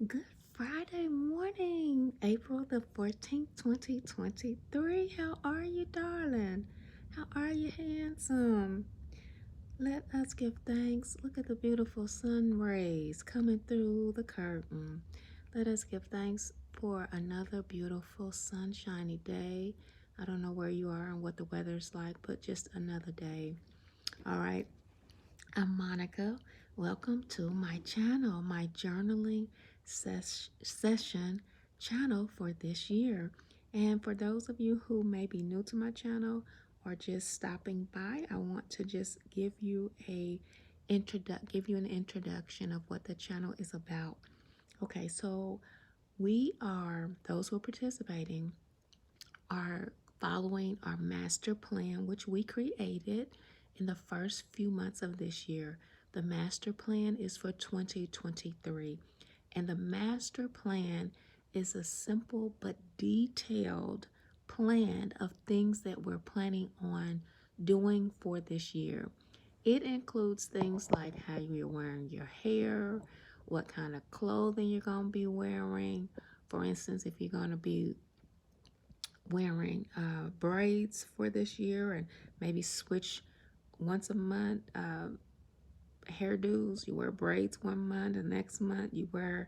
Good Friday morning, April the 14th, 2023. How are you, darling? How are you, handsome? Let us give thanks. Look at the beautiful sun rays coming through the curtain. Let us give thanks for another beautiful sunshiny day. I don't know where you are and what the weather's like, but just another day. All right. I'm Monica. Welcome to my channel, my journaling session channel for this year. And for those of you who may be new to my channel or just stopping by, I want to just give you an introduction of what the channel is about. Okay, so those who are participating are following our master plan, which we created in the first few months of this year. The master plan is for 2023, and the master plan is a simple but detailed plan of things that we're planning on doing for this year. It includes things like how you're wearing your hair, what kind of clothing you're going to be wearing. For instance, if you're going to be wearing braids for this year and maybe switch once a month hairdos. You wear braids one month, and next month you wear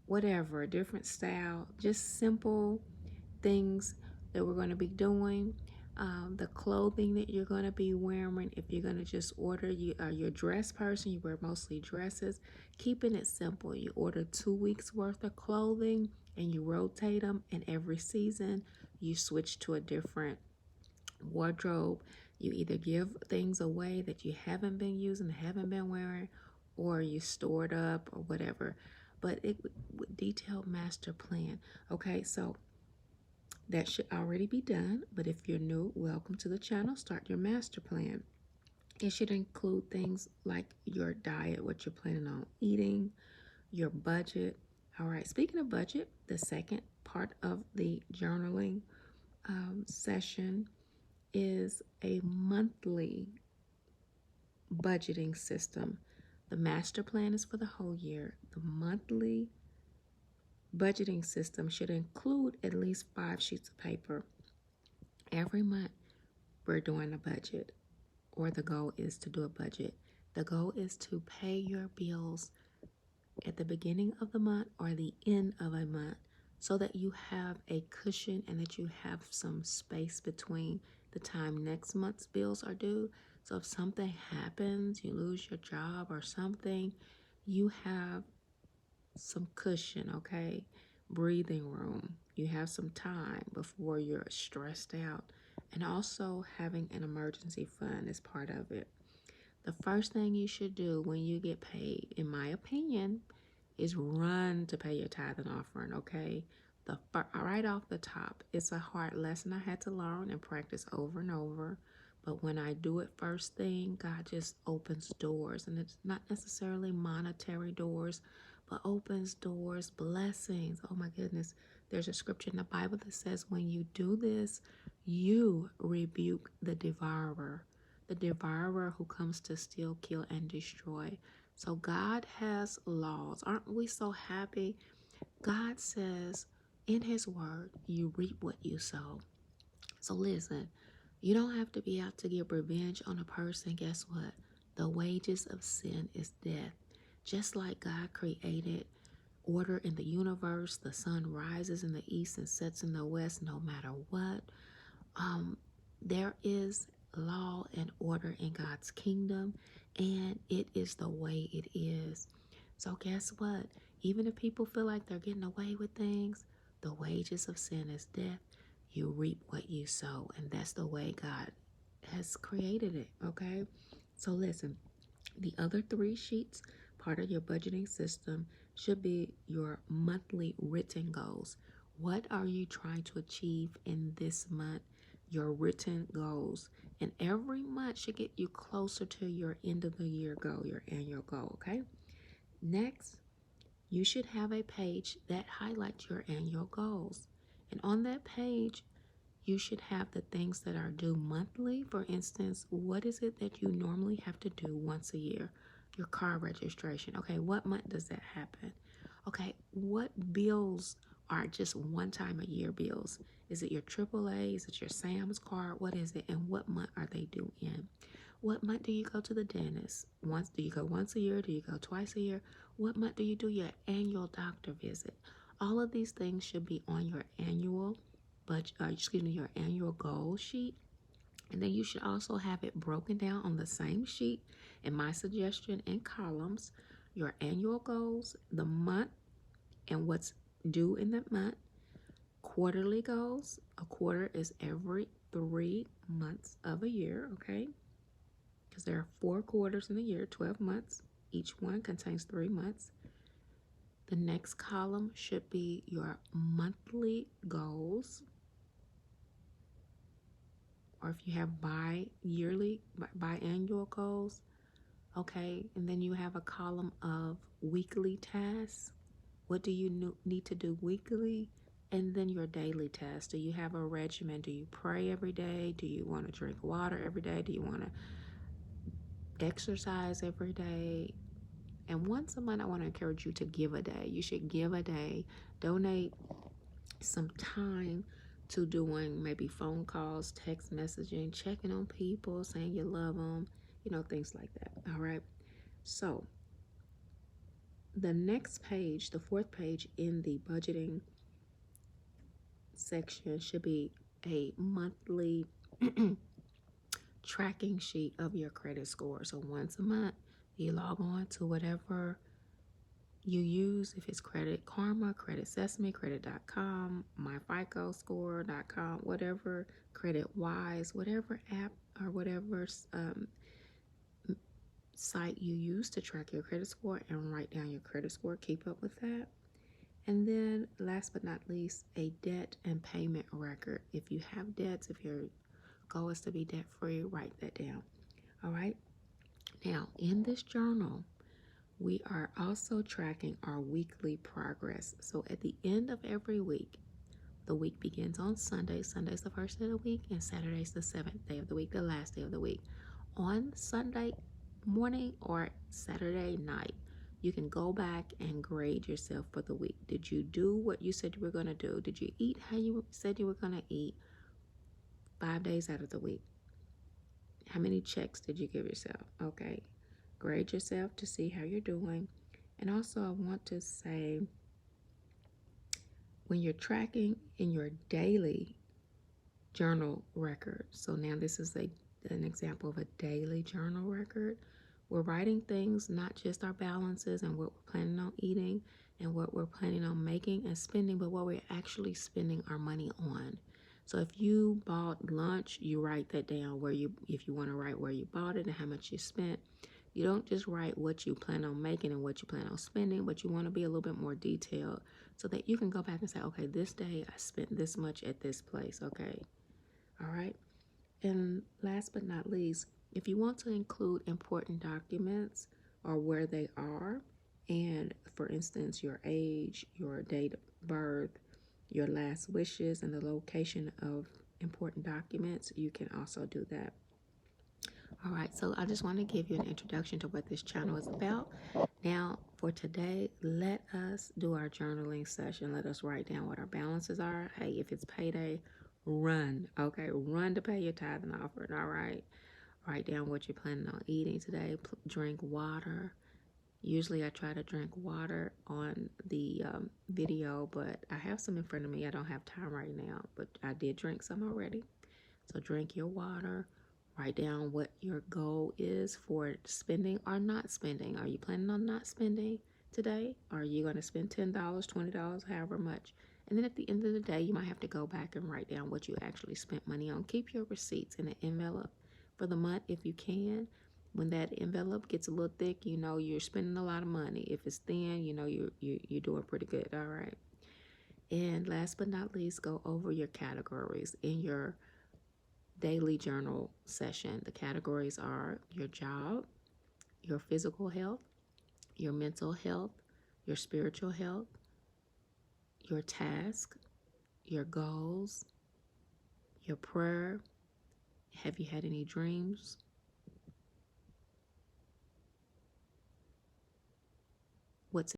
whatever, a different style. Just simple things that we're going to be doing. The clothing that you're going to be wearing, if you're going to just order, you are your dress person, you wear mostly dresses, keeping it simple. You order 2 weeks worth of clothing and you rotate them, and every season you switch to a different wardrobe. You either give things away that you haven't been using, haven't been wearing, or you store it up or whatever. But it with detailed master plan. Okay, so that should already be done, but if you're new, welcome to the channel. Start your master plan. It should include things like your diet, what you're planning on eating, your budget. All right, speaking of budget, the second part of the journaling session is a monthly budgeting system. The master plan is for the whole year. The monthly budgeting system should include at least 5 sheets of paper. Every month, we're doing a budget, or the goal is to do a budget. The goal is to pay your bills at the beginning of the month or the end of a month so that you have a cushion and that you have some space between the time next month's bills are due. So if something happens, you lose your job or something, you have some cushion, okay? Breathing room. You have some time before you're stressed out. And also having an emergency fund is part of it. The first thing you should do when you get paid, in my opinion, is run to pay your tithe and offering, okay? Right off the top, it's a hard lesson I had to learn and practice over and over. But when I do it first thing, God just opens doors. And it's not necessarily monetary doors, but opens doors, blessings. Oh my goodness. There's a scripture in the Bible that says, when you do this, you rebuke the devourer who comes to steal, kill, and destroy. So God has laws. Aren't we so happy? God says in his word, you reap what you sow. So listen, you don't have to be out to get revenge on a person. Guess what? The wages of sin is death. Just like God created order in the universe, the sun rises in the east and sets in the west no matter what. There is law and order in God's kingdom, and it is the way it is. So guess what? Even if people feel like they're getting away with things, the wages of sin is death. You reap what you sow, and that's the way God has created it, okay? So listen, the other 3 sheets, part of your budgeting system, should be your monthly written goals. What are you trying to achieve in this month? Your written goals. And every month should get you closer to your end of the year goal, your annual goal, okay? Next, you should have a page that highlights your annual goals. And on that page, you should have the things that are due monthly. For instance, what is it that you normally have to do once a year? Your car registration. Okay, what month does that happen? Okay, what bills are just one time a year bills? Is it your AAA? Is it your Sam's card? What is it? And what month are they due in? What month do you go to the dentist? Do you go once a year? Do you go twice a year? What month do you do your annual doctor visit? All of these things should be on your annual budget, your annual goal sheet. And then you should also have it broken down on the same sheet. And my suggestion in columns, your annual goals, the month, and what's due in that month. Quarterly goals. A quarter is every 3 months of a year, okay? Because there are 4 quarters in a year, 12 months. Each one contains 3 months. The next column should be your monthly goals, or if you have biannual goals, okay? And then you have a column of weekly tasks. What do you need to do weekly? And then your daily tasks. Do you have a regimen? Do you pray every day? Do you want to drink water every day? Do you want to exercise every day? And once a month, I want to encourage you to give a day. You should give a day. Donate some time to doing maybe phone calls, text messaging, checking on people, saying you love them, things like that. All right. So the next page, the fourth page in the budgeting section, should be a monthly tracking sheet of your credit score. So once a month, you log on to whatever you use, if it's Credit Karma, Credit Sesame, Credit.com, MyFICOScore.com, whatever, CreditWise, whatever app or whatever site you use to track your credit score, and write down your credit score. Keep up with that. And then last but not least, a debt and payment record. If you have debts, if your goal is to be debt free, write that down. All right. Now, in this journal, we are also tracking our weekly progress. So at the end of every week, the week begins on Sunday. Sunday's the first day of the week, and Saturday's the seventh day of the week, the last day of the week. On Sunday morning or Saturday night, you can go back and grade yourself for the week. Did you do what you said you were going to do? Did you eat how you said you were going to eat 5 days out of the week? How many checks did you give yourself? Okay. Grade yourself to see how you're doing. And also, I want to say, when you're tracking in your daily journal record, so now this is an example of a daily journal record. We're writing things, not just our balances and what we're planning on eating and what we're planning on making and spending, but what we're actually spending our money on. So if you bought lunch, you write that down if you want to write where you bought it and how much you spent. You don't just write what you plan on making and what you plan on spending, but you want to be a little bit more detailed so that you can go back and say, okay, this day I spent this much at this place. Okay. All right. And last but not least, if you want to include important documents or where they are, and for instance, your age, your date of birth, your last wishes, and the location of important documents, you can also do that. All right, so I just want to give you an introduction to what this channel is about. Now, for today, let us do our journaling session. Let us write down what our balances are. Hey, if it's payday, run. Okay, run to pay your tithe and offering. All right, write down what you're planning on eating today. Drink water. Usually I try to drink water on the video, but I have some in front of me. I don't have time right now, but I did drink some already. So drink your water. Write down what your goal is for spending or not spending. Are you planning on not spending today? Are you going to spend $10, $20, however much? And then at the end of the day, you might have to go back and write down what you actually spent money on. Keep your receipts in an envelope for the month if you can. When that envelope gets a little thick, you know you're spending a lot of money. If it's thin, you know you're doing pretty good. All right. And last but not least, go over your categories in your daily journal session. The categories are your job, your physical health, your mental health, your spiritual health, your task, your goals, your prayer. Have you had any dreams? What's